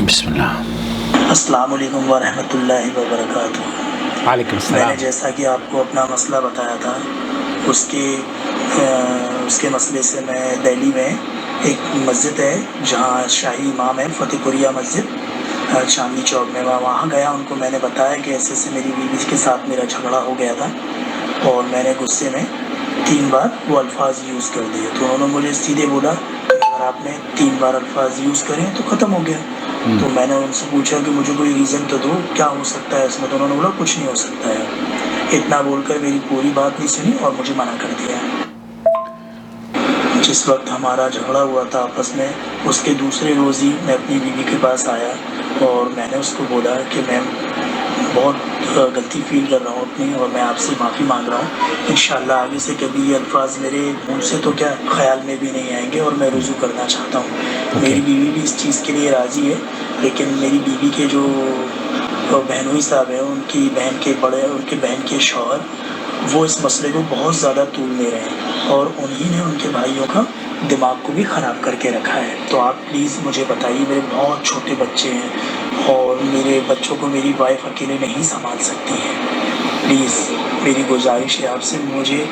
بسم اللہ۔ السلام علیکم ورحمۃ اللہ وبرکاتہ۔ وعلیکم میں السلام۔ نے جیسا کہ آپ کو اپنا مسئلہ بتایا تھا، اس کے مسئلے سے میں دہلی میں ایک مسجد ہے جہاں شاہی امام ہے، فتح پوریہ مسجد چاندنی چوک میں، وہاں گیا۔ ان کو میں نے بتایا کہ ایسے سے میری بیوی کے ساتھ میرا جھگڑا ہو گیا تھا اور میں نے غصے میں 3 بار وہ الفاظ یوز کر دیے، تو انہوں نے مجھے سیدھے بولا کہ اگر آپ نے 3 بار الفاظ یوز کریں تو ختم ہو گیا۔ تو میں نے ان سے پوچھا کہ مجھے کوئی ریزن تو دو، کیا ہو سکتا ہے اس میں؟ تو انہوں نے بولا کچھ نہیں ہو سکتا ہے۔ اتنا بول کر میری پوری بات نہیں سنی اور مجھے منع کر دیا۔ جس وقت ہمارا جھگڑا ہوا تھا آپس میں، اس کے دوسرے روز ہی میں اپنی بیوی کے پاس آیا اور میں نے اس کو بولا کہ میں بہت غلطی فیل کر رہا ہوں اپنی، اور میں آپ سے معافی مانگ رہا ہوں۔ انشاءاللہ آگے سے کبھی یہ الفاظ میرے منہ سے تو کیا خیال میں بھی نہیں آئیں گے، اور میں رجوع کرنا چاہتا ہوں۔ میری بیوی بھی اس چیز کے لیے راضی ہے، لیکن میری بیوی کے جو بہنوئی صاحب ہیں، ان کی بہن کے شوہر، وہ اس مسئلے کو بہت زیادہ طول لے رہے ہیں اور انہی نے ان کے بھائیوں کا دماغ کو بھی خراب کر کے رکھا ہے۔ تو آپ پلیز مجھے بتائیے، میرے بہت چھوٹے بچے ہیں اور میرے بچوں کو میری وائف اکیلے نہیں سنبھال سکتی ہے۔ پلیز میری گزارش ہے آپ سے، مجھے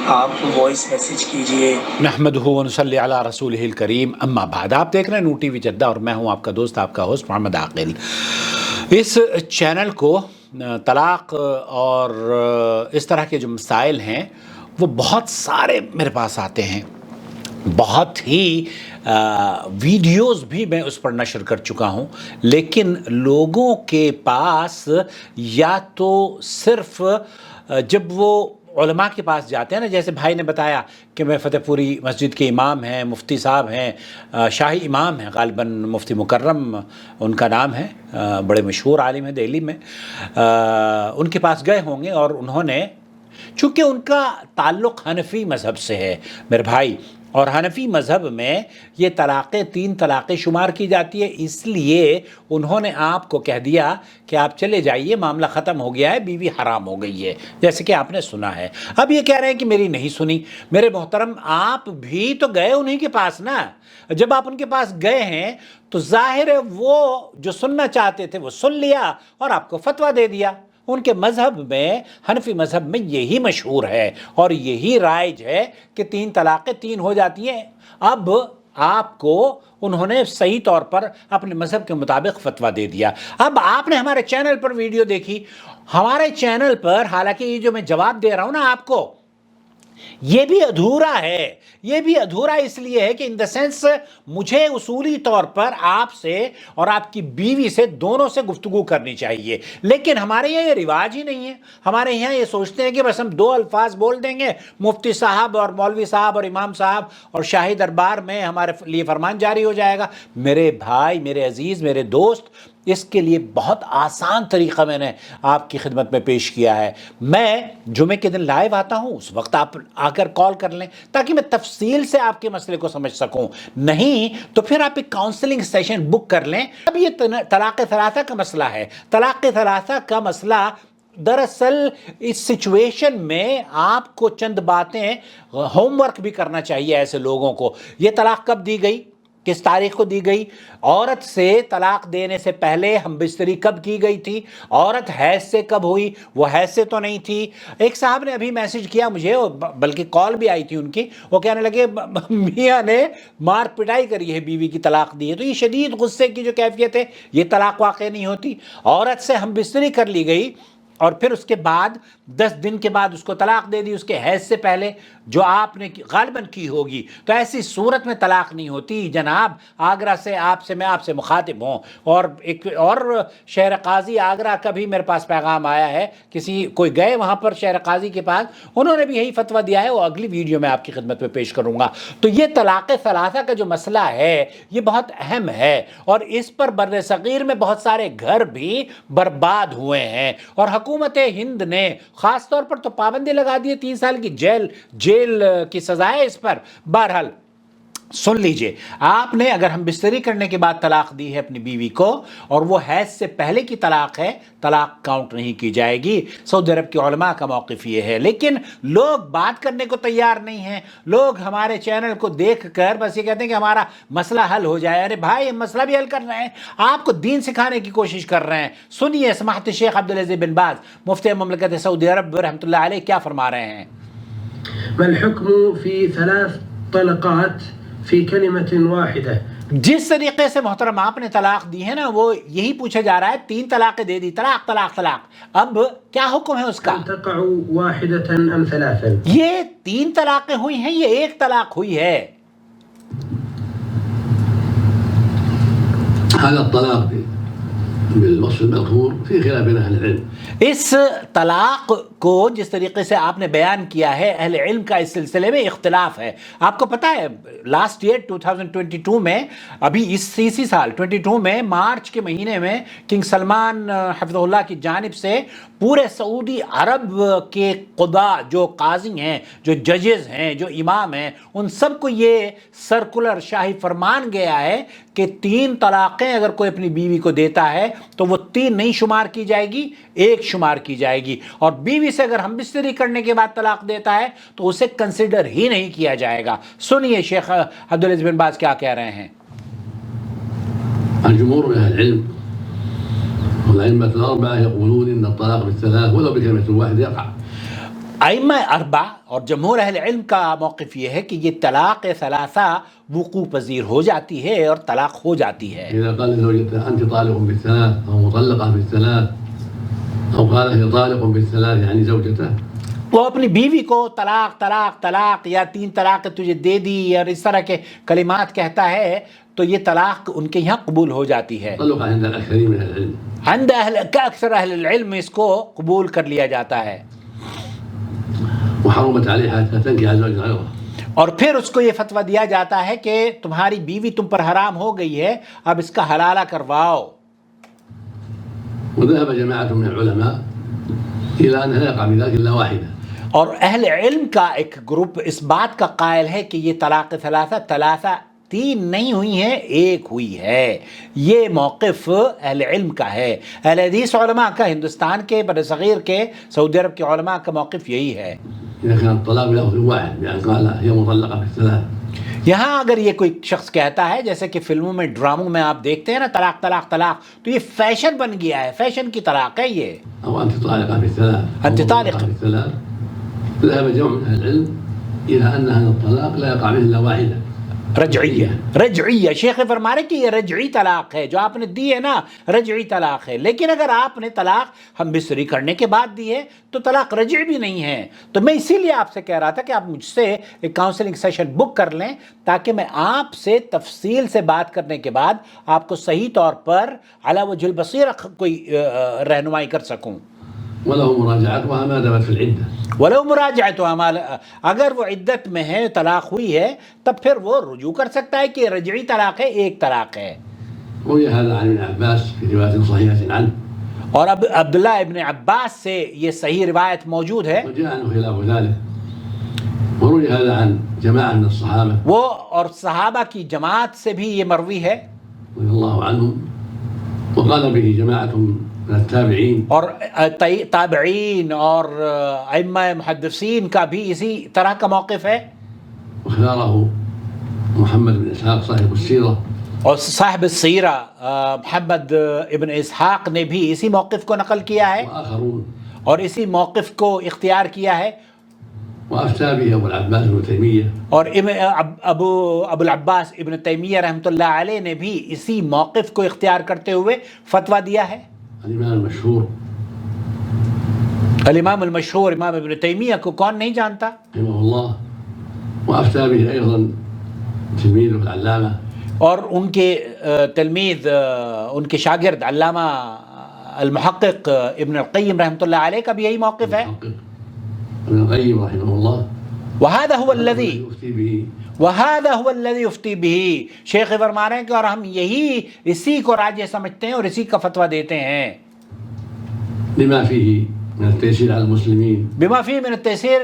آپ وائس میسیج کیجئے۔ نحمدہ و نصلی علی رسولہ الکریم، اما بعد۔ آپ دیکھ رہے ہیں نو ٹی وی جدہ اور میں ہوں آپ کا دوست، آپ کا ہوسٹ محمد عاقل۔ اس چینل کو طلاق اور اس طرح کے جو مسائل ہیں وہ بہت سارے میرے پاس آتے ہیں، بہت ہی ویڈیوز بھی میں اس پر نشر کر چکا ہوں، لیکن لوگوں کے پاس یا تو صرف جب وہ علماء کے پاس جاتے ہیں نا، جیسے بھائی نے بتایا کہ میں فتح پوری مسجد کے امام ہیں، مفتی صاحب ہیں، شاہی امام ہیں، غالباً مفتی مکرم ان کا نام ہے، بڑے مشہور عالم ہیں دہلی میں، ان کے پاس گئے ہوں گے اور انہوں نے، چونکہ ان کا تعلق حنفی مذہب سے ہے میرے بھائی، اور حنفی مذہب میں یہ طلاقیں 3 طلاقیں شمار کی جاتی ہے، اس لیے انہوں نے آپ کو کہہ دیا کہ آپ چلے جائیے، معاملہ ختم ہو گیا ہے، بیوی حرام ہو گئی ہے، جیسے کہ آپ نے سنا ہے۔ اب یہ کہہ رہے ہیں کہ میری نہیں سنی۔ میرے محترم، آپ بھی تو گئے انہی کے پاس نا۔ جب آپ ان کے پاس گئے ہیں تو ظاہر ہے وہ جو سننا چاہتے تھے وہ سن لیا اور آپ کو فتویٰ دے دیا۔ ان کے مذہب میں، حنفی مذہب میں یہی مشہور ہے اور یہی رائج ہے کہ 3 طلاقیں 3 ہو جاتی ہیں۔ اب آپ کو انہوں نے صحیح طور پر اپنے مذہب کے مطابق فتویٰ دے دیا۔ اب آپ نے ہمارے چینل پر ویڈیو دیکھی، ہمارے چینل پر، حالانکہ یہ جو میں جواب دے رہا ہوں نا آپ کو، یہ بھی ادھورا ہے۔ یہ بھی ادھورا اس لیے ہے کہ ان دا سینس مجھے اصولی طور پر آپ سے اور آپ کی بیوی سے دونوں سے گفتگو کرنی چاہیے، لیکن ہمارے یہاں یہ رواج ہی نہیں ہے۔ ہمارے یہاں یہ سوچتے ہیں کہ بس ہم 2 الفاظ بول دیں گے، مفتی صاحب اور مولوی صاحب اور امام صاحب اور شاہی دربار میں ہمارے لیے فرمان جاری ہو جائے گا۔ میرے بھائی، میرے عزیز، میرے دوست، اس کے لیے بہت آسان طریقہ میں نے آپ کی خدمت میں پیش کیا ہے۔ میں جمعے کے دن لائیو آتا ہوں، اس وقت آپ آ کر کال کر لیں تاکہ میں تفصیل سے آپ کے مسئلے کو سمجھ سکوں، نہیں تو پھر آپ ایک کاؤنسلنگ سیشن بک کر لیں۔ اب یہ طلاق ثلاثہ کا مسئلہ ہے۔ طلاق ثلاثہ کا مسئلہ دراصل اس سچویشن میں آپ کو چند باتیں ہوم ورک بھی کرنا چاہیے ایسے لوگوں کو۔ یہ طلاق کب دی گئی؟ کس تاریخ کو دی گئی؟ عورت سے طلاق دینے سے پہلے ہم بستری کب کی گئی تھی؟ عورت حیض سے کب ہوئی؟ وہ حیض سے تو نہیں تھی۔ ایک صاحب نے ابھی میسج کیا مجھے، بلکہ کال بھی آئی تھی ان کی، وہ کہنے لگے میاں نے مار پٹائی کری ہے، بیوی کی طلاق دی ہے۔ تو یہ شدید غصے کی جو کیفیت ہے، یہ طلاق واقع نہیں ہوتی۔ عورت سے ہم بستری کر لی گئی اور پھر اس کے بعد 10 دن کے بعد اس کو طلاق دے دی، اس کے حیض سے پہلے، جو آپ نے غالباً کی ہوگی، تو ایسی صورت میں طلاق نہیں ہوتی جناب۔ آگرہ سے میں آپ سے مخاطب ہوں، اور ایک اور شہر قاضی آگرہ کا بھی میرے پاس پیغام آیا ہے، کوئی گئے وہاں پر شہر قاضی کے پاس، انہوں نے بھی یہی فتویٰ دیا ہے، وہ اگلی ویڈیو میں آپ کی خدمت میں پیش کروں گا۔ تو یہ طلاق ثلاثہ کا جو مسئلہ ہے یہ بہت اہم ہے، اور اس پر بر صغیر میں بہت سارے گھر بھی برباد ہوئے ہیں، اور حکومت ہند نے خاص طور پر تو پابندی لگا دی ہے، 3 سال کی جیل کی سزا ہے اس پر۔ بہرحال سن لیجئے، آپ نے اگر ہم بستری کرنے کے بعد طلاق دی ہے اپنی بیوی کو اور وہ حیض سے پہلے کی طلاق ہے، طلاق کاؤنٹ نہیں کی جائے گی۔ سعودی عرب کے علماء کا موقف یہ ہے، لیکن لوگ بات کرنے کو تیار نہیں ہیں۔ لوگ ہمارے چینل کو دیکھ کر بس یہ کہتے ہیں کہ ہمارا مسئلہ حل ہو جائے۔ ارے بھائی، ہم مسئلہ بھی حل کر رہے ہیں، آپ کو دین سکھانے کی کوشش کر رہے ہیں۔ سنیے سماحت شیخ عبدالعزیز بن باز مفتی مملکت سعودی عرب رحمۃ اللہ علیہ کیا فرما رہے ہیں۔ ما الحكم في 3 طلقات في كلمة واحدة؟ جس طریقے سے محترم آپ نے طلاق دی ہے نا، وہ یہی پوچھا جا رہا ہے، 3 طلاقیں دے دی، طلاق طلاق طلاق، اب کیا حکم ہے اس کا؟ تقع واحدة أم 3؟ یہ 3 طلاقیں ہوئی ہیں، یہ 1 طلاق ہوئی ہے۔ هذا الطلاق بالوصف المذكور في خلاف بين اهل العلم۔ اس طلاق کو جس طریقے سے آپ نے بیان کیا ہے، اہل علم کا اس سلسلے میں اختلاف ہے۔ آپ کو پتہ ہے لاسٹ ایئر 2022 میں، ابھی اسی سال 22 میں مارچ کے مہینے میں کنگ سلمان حفظہ اللہ کی جانب سے پورے سعودی عرب کے قضاء، جو قاضی ہیں، جو ججز ہیں، جو امام ہیں، ان سب کو یہ سرکولر شاہی فرمان گیا ہے کہ 3 طلاقیں اگر کوئی اپنی بیوی کو دیتا ہے تو وہ 3 نہیں شمار کی جائے گی، 1 شمار کی جائے گی، اور بیوی سے اگر ہم بستری کرنے کے بعد طلاق دیتا ہے تو اسے کنسیڈر ہی نہیں کیا جائے گا۔ سنیے شیخ عبدالعزیز بن باز کیا کہہ رہے ہیں۔ الجمهور من اهل العلم والائمه الاربعه يقولون ان الطلاق بالثلاث ولو بكلمه واحده يقع۔ ائمہ اربع اور جمہور اہل علم کا موقف یہ ہے کہ یہ طلاق ثلاثہ وقوع پذیر ہو جاتی ہے اور طلاق ہو جاتی ہے۔ اذا قال لزوجته انت طالق بالثلاث او مطلقه بالثلاث او قال هي طالق بالثلاث يعني زوجته، وہ اپنی بیوی کو طلاق طلاق طلاق یا 3 طلاق تجھے دے دی اور اس طرح کے کلمات کہتا ہے تو یہ طلاق ان کے یہاں قبول ہو جاتی ہے۔ طلق عند الاكثرين من اهل العلم، عند اکثر اہل العلم اس کو قبول کر لیا جاتا ہے، وحرمت عليها حتى تنكح زوجا غيره، اور پھر اس کو یہ فتویٰ دیا جاتا ہے کہ تمہاری بیوی تم پر حرام ہو گئی ہے، اب اس کا حلالہ کرواؤ۔ وذهب جماعة من العلماء إلى أنها لا يقع بذلك إلا واحدة، اور اہل علم کا ایک گروپ اس بات کا قائل ہے کہ یہ طلاق ثلاثہ 3 نہیں ہوئی ہیں، 1 ہوئی ہے۔ یہ موقف اہل علم کا ہے، اہل حدیث علماء کا، ہندوستان کے برصغیر کے سعودی عرب کے علماء کا موقف یہی ہے۔ إذا كان الطلاق بلفظ واحد بأن قال هي مطلقة بالثلاث، یہاں اگر یہ کوئی شخص کہتا ہے، جیسے کہ فلموں میں ڈراموں میں آپ دیکھتے ہیں نا، طلاق طلاق طلاق، تو یہ فیشن بن گیا ہے، فیشن کی طلاق ہے یہ۔ أو أنت طالقة بالثلاث، أنت أو طالقة مطلقة بالثلاث، ذهب جمع من أهل العلم إلى أن هذا الطلاق لا يقع منه إلا واحدة، رجعیہ شیخ فرما رہے کہ یہ رجعی طلاق ہے، جو آپ نے دی ہے نا، رجعی طلاق ہے۔ لیکن اگر آپ نے طلاق ہم بستری کرنے کے بعد دی ہے تو طلاق رجعی بھی نہیں ہے۔ تو میں اسی لیے آپ سے کہہ رہا تھا کہ آپ مجھ سے ایک کاؤنسلنگ سیشن بک کر لیں تاکہ میں آپ سے تفصیل سے بات کرنے کے بعد آپ کو صحیح طور پر علی وجہ البصیرہ کوئی رہنمائی کر سکوں۔ وله مراجعتها ما دامت في العدة، ولو مراجعتها، اگر وہ عدت میں ہے، طلاق ہوئی ہے، تب پھر وہ رجوع کر سکتا ہے کہ رجعی طلاق ہے، 1 طلاق ہے۔ روي هذا عن ابن عباس في رواية صحيحة عنه، اور اب عبداللہ ابن عباس سے یہ صحیح روایت موجود ہے، وجاء عنه خلاف ذلك، وروي هذا عن جماعة من الصحابة وہ اور صحابہ کی جماعت سے بھی یہ مروی ہے، رضي الله عنهم، وقال به جماعة من التابعين، اور تابعین اور ائمہ محدثین کا بھی اسی طرح کا موقف ہے، واختاره محمد بن إسحاق صاحب السيرة، اور صاحب السیرہ محمد ابن اسحاق نے بھی اسی موقف کو نقل کیا ہے وآخرون، اور اسی موقف کو اختیار کیا ہے، وأفتى به أبو العباس ابن تيمية، اور ابو العباس ابن تیمیہ رحمۃ اللہ علیہ نے بھی اسی موقف کو اختیار کرتے ہوئے فتویٰ دیا ہے۔ الإمام المشهور الامام المشہور امام ابن تیمیہ کو کون نہیں جانتا، رحمه الله، وأفتى به أيضا تلميذه العلامة اور ان کے تلمیذ، ان کے شاگرد علامہ المحقق ابن القیم رحمۃ اللہ علیہ کا بھی یہی موقف ہے۔ ابن القيم رحمه الله، وهذا هو الذي يفتي به، وهذا هو الذي يفتي به، شیخ فرما رہے ہیں کہ اور ہم یہی اسی کو راجح سمجھتے ہیں اور اسی کا فتویٰ دیتے ہیں، لما فيه من التيسير على المسلمين، بما فيه من التيسير،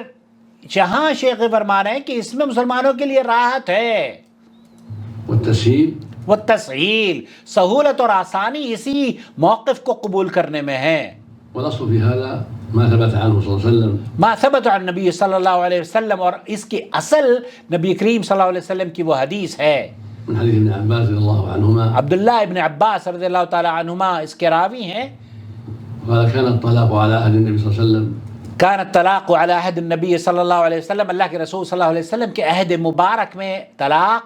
جہاں شیخ فرما رہے ہیں کہ اس میں مسلمانوں کے لیے راحت ہے، والتسهيل والتسهیل، سہولت اور آسانی اسی موقف کو قبول کرنے میں ہے. والأصل في هذا ما ثبت عنه صلى الله عليه وسلم ما ثبت عن نبی صلی اللہ علیہ وسلم، اور اس کی اصل نبی کریم صلی اللہ علیہ وسلم کی وہ حدیث ہے. من حديث ابن عباس رضي الله عنهما عبداللہ ابن عباس رضی اللہ تعالی عنہما اس کے راوی ہیں. قال كان الطلاق على عهد النبي صلى الله عليه وسلم کان الطلاق علی عہد النبی صلی اللہ علیہ وسلم، اللہ کے رسول صلی اللہ علیہ وسلم کے عہد مبارک میں طلاق،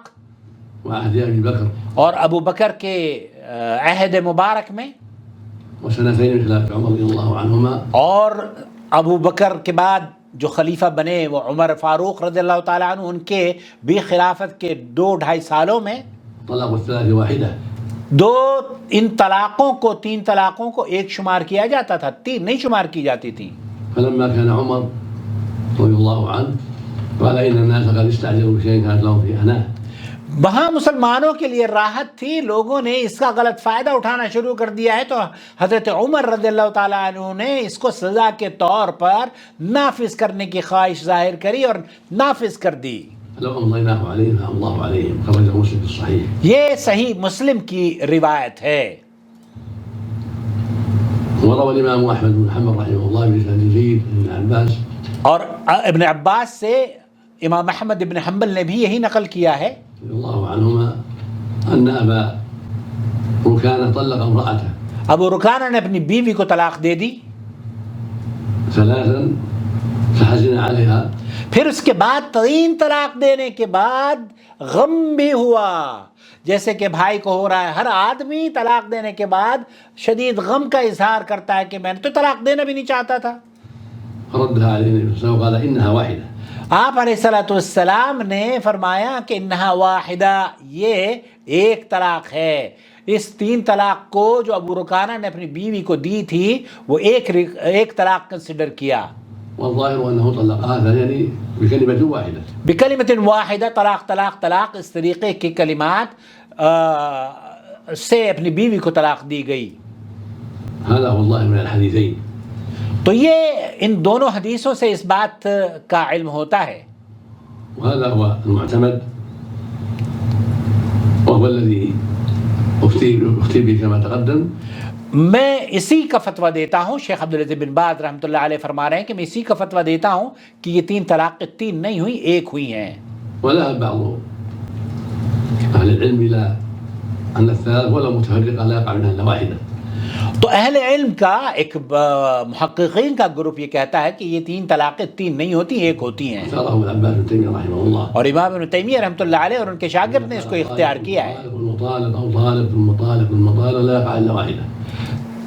وعهد أبي بكر اور ابو بکر کے عہد مبارک میں، وسنتين من خلافة عمر رضي الله عنهما، اور ابو بکر کے بعد جو خلیفہ بنے وہ عمر فاروق رضی اللہ تعالیٰ عنہ، ان کے بھی خلافت کے 2-2.5 سالوں میں طلاق الثلاث واحدة. ان طلاقوں کو، 3 طلاقوں کو ایک شمار کیا جاتا تھا، 3 نہیں شمار کی جاتی تھیں. فلما كان عمر رضي الله عنه قال إن الناس قد استعجلوا بشيء كانت لهم فيه أناه. وہاں مسلمانوں کے لیے راحت تھی، لوگوں نے اس کا غلط فائدہ اٹھانا شروع کر دیا ہے، تو حضرت عمر رضی اللہ تعالیٰ عنہ نے اس کو سزا کے طور پر نافذ کرنے کی خواہش ظاہر کری اور نافذ کر دی. لو أمضيناه عليهم فأمضاه عليهم، خرجه مسلم في الصحيح. یہ صحیح مسلم کی روایت ہے. وروى الإمام أحمد بن حنبل رحمه الله بإسناد جيد عن ابن عباس، اور ابن عباس سے امام احمد ابن حنبل نے بھی یہی نقل کیا ہے رضي الله عنهما أن أبا ركان طلق امرأته ابو رکانہ نے اپنی بیوی کو طلاق دے دی 3 فحزن عليها، پھر اس کے بعد 3 طلاق دینے کے بعد غم بھی ہوا، جیسے کہ بھائی کو ہو رہا ہے. ہر آدمی طلاق دینے کے بعد شدید غم کا اظہار کرتا ہے کہ میں نے تو طلاق دینا بھی نہیں چاہتا تھا. فردها عليه النبي صلى الله عليه وسلم وقال إنها واحدة. آپ علیہ الصلوۃ والسلام نے فرمایا کہ انہا واحدہ، یہ ایک طلاق ہے. اس 3 طلاق کو جو ابو رکانہ نے اپنی بیوی کو دی تھی وہ ایک طلاق کنسیڈر کیا. والظاهر أنه طلقها يعني بكلمة واحدة. بکلمت واحدہ، طلاق طلاق طلاق، اس طریقے کی کلمات سے اپنی بیوی کو طلاق دی گئی. هذا هو الظاهر من الحديثين. تو یہ ان دونوں حدیثوں سے اس بات کا علم ہوتا ہے، وهذا هو المعتمد وهو الذي أفتي به كما تقدم. میں اسی کا فتویٰ دیتا ہوں. شیخ عبدالعزیز بن باز رحمۃ اللہ علیہ فرما رہے ہیں کہ میں اسی کا فتویٰ دیتا ہوں کہ یہ 3 طلاق 3 نہیں ہوئی، ایک ہوئی ہیں. وذهب بعض أهل العلم إلى أن الثلاث ولو متفرقة لا يقع منها إلا واحدة. تو اہل علم کا ایک محققین کا گروپ یہ کہتا ہے کہ یہ 3 طلاقیں 3 نہیں ہوتی، ایک ہوتی ہیں. اختاره ابن عباس بن تيمية رحمه الله. اور امام ابن تیمیہ رحمۃ اللہ علیہ اور ان کے شاگرد نے اس کو اختیار کیا ہے. المطالق أو طالق ثم طالق ثم طالق لا يقع إلا واحدة.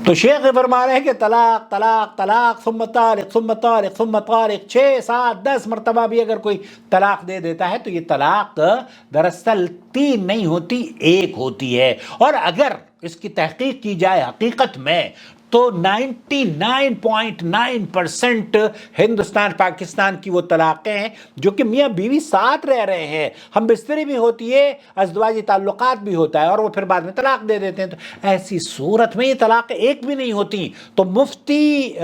تو شیخ فرما رہے ہیں کہ طلاق طلاق طلاق ثم طالق ثم طالق ثم طالق 6 7 10 مرتبہ بھی اگر کوئی طلاق دے دیتا ہے تو یہ طلاق دراصل 3 نہیں ہوتی، ایک ہوتی ہے. اور اگر اس کی تحقیق کی جائے حقیقت میں تو 99.9% ہندوستان پاکستان کی وہ طلاقیں ہیں جو کہ میاں بیوی ساتھ رہ رہے ہیں، ہم بستری بھی ہوتی ہے، ازدواجی تعلقات بھی ہوتا ہے، اور وہ پھر بعد میں طلاق دے دیتے ہیں. تو ایسی صورت میں یہ طلاقیں ایک بھی نہیں ہوتی. تو مفتی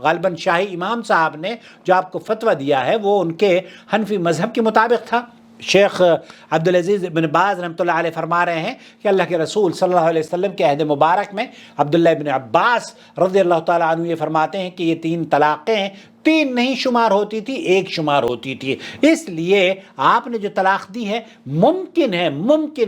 غالباً شاہی امام صاحب نے جو آپ کو فتویٰ دیا ہے وہ ان کے حنفی مذہب کے مطابق تھا. شیخ عبدالعزیز بن باز رحمۃ اللہ علیہ فرما رہے ہیں کہ اللہ کے رسول صلی اللہ علیہ وسلم کے عہد مبارک میں عبداللہ بن عباس رضی اللہ تعالیٰ عنہ یہ فرماتے ہیں کہ یہ 3 طلاقیں 3 نہیں شمار ہوتی تھی، ایک شمار ہوتی تھی. اس لیے آپ نے جو طلاق دی ہے ممکن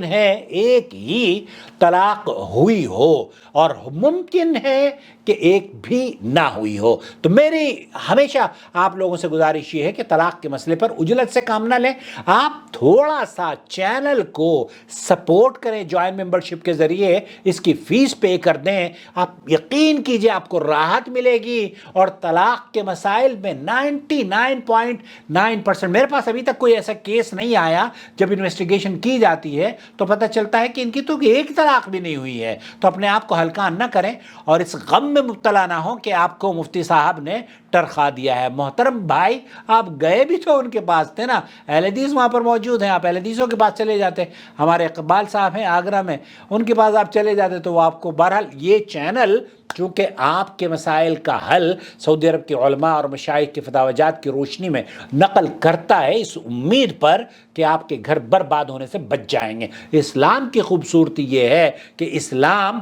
ہے ایک ہی طلاق ہوئی ہو، اور ممکن ہے کہ ایک بھی نہ ہوئی ہو. تو میری ہمیشہ آپ لوگوں سے گزارش یہ ہے کہ طلاق کے مسئلے پر عجلت سے کام نہ لیں. آپ تھوڑا سا چینل کو سپورٹ کریں، جوائن ممبرشپ کے ذریعے اس کی فیس پے کر دیں. آپ یقین کیجئے آپ کو راحت ملے گی، اور طلاق کے مسائل میں 99.9% میرے پاس ابھی تک کوئی ایسا کیس نہیں آیا. جب انویسٹیگیشن کی جاتی ہے تو پتہ چلتا ہے کہ ان کی تو ایک طلاق بھی نہیں ہوئی ہے. تو اپنے آپ کو ہلکان نہ کریں اور اس غم میں مبتلا نہ ہوں کہ آپ کو مفتی صاحب نے ٹرخا دیا ہے. محترم بھائی، آپ گئے بھی تو ان کے پاس تھے نا، اہل حدیث وہاں پر موجود ہیں، آپ اہل حدیثوں کے پاس چلے جاتے. ہمارے اقبال صاحب ہیں آگرہ میں، ان کے پاس آپ چلے جاتے تو وہ آپ کو. بہرحال یہ چینل چونکہ آپ کے مسائل کا حل سعودی عرب کے علماء اور مشائخ کے فتاوی جات کی روشنی میں نقل کرتا ہے اس امید پر کہ آپ کے گھر برباد ہونے سے بچ جائیں گے۔ اسلام کی خوبصورتی یہ ہے کہ اسلام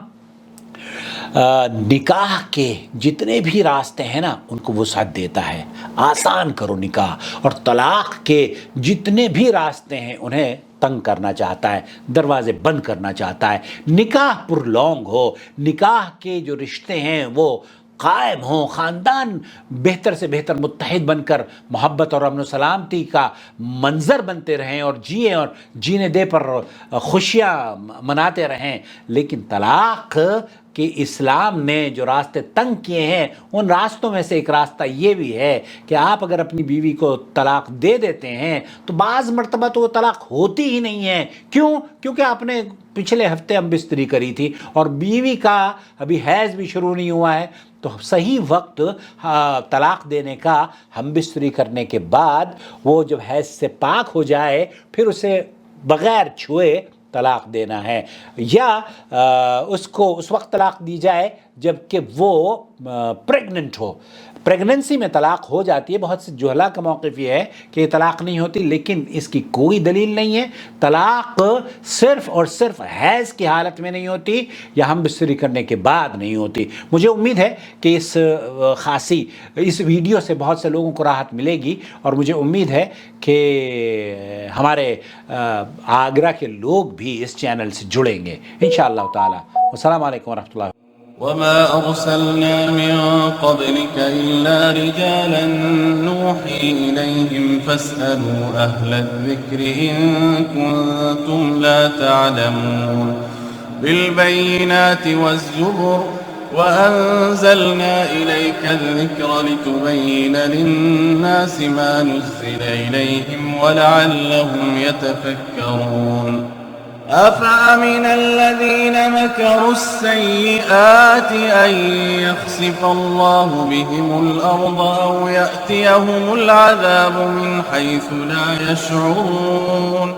نکاح کے جتنے بھی راستے ہیں نا ان کو وسعت دیتا ہے، آسان کرو نکاح، اور طلاق کے جتنے بھی راستے ہیں انہیں تنگ کرنا چاہتا ہے، دروازے بند کرنا چاہتا ہے۔ نکاح پر لونگ ہو، نکاح کے جو رشتے ہیں وہ قائم ہوں، خاندان بہتر سے بہتر متحد بن کر محبت اور امن و سلامتی کا منظر بنتے رہیں اور جئیں اور جینے دے پر خوشیاں مناتے رہیں۔ لیکن طلاق کہ اسلام نے جو راستے تنگ کیے ہیں ان راستوں میں سے ایک راستہ یہ بھی ہے کہ آپ اگر اپنی بیوی کو طلاق دے دیتے ہیں تو بعض مرتبہ تو وہ طلاق ہوتی ہی نہیں ہے۔ کیوں؟ کیونکہ آپ نے پچھلے ہفتے ہم بستری کری تھی اور بیوی کا ابھی حیض بھی شروع نہیں ہوا ہے، تو صحیح وقت طلاق دینے کا ہم بستری کرنے کے بعد وہ جب حیض سے پاک ہو جائے پھر اسے بغیر چھوئے طلاق دینا ہے، یا اس کو اس وقت طلاق دی جائے جب کہ وہ پریگننٹ ہو۔ پریگننسی میں طلاق ہو جاتی ہے، بہت سے جہلا کا موقف یہ ہے کہ طلاق نہیں ہوتی، لیکن اس کی کوئی دلیل نہیں ہے۔ طلاق صرف اور صرف حیض کی حالت میں نہیں ہوتی یا ہم بستری کرنے کے بعد نہیں ہوتی۔ مجھے امید ہے کہ اس ویڈیو سے بہت سے لوگوں کو راحت ملے گی، اور مجھے امید ہے کہ ہمارے آگرہ کے لوگ بھی اس چینل سے جڑیں گے انشاءاللہ تعالی۔ السلام علیکم ورحمۃ اللہ۔ وما أرسلنا من قبلك إلا رجالا نوحي إليهم فاسألوا أهل الذكر إن كنتم لا تعلمون بالبينات والزبر وأنزلنا إليك الذكر لتبين للناس ما نزل إليهم ولعلهم يتفكرون أفأمن الذين مكروا السيئات أن يخسف الله بهم الأرض أو يأتيهم العذاب من حيث لا يشعرون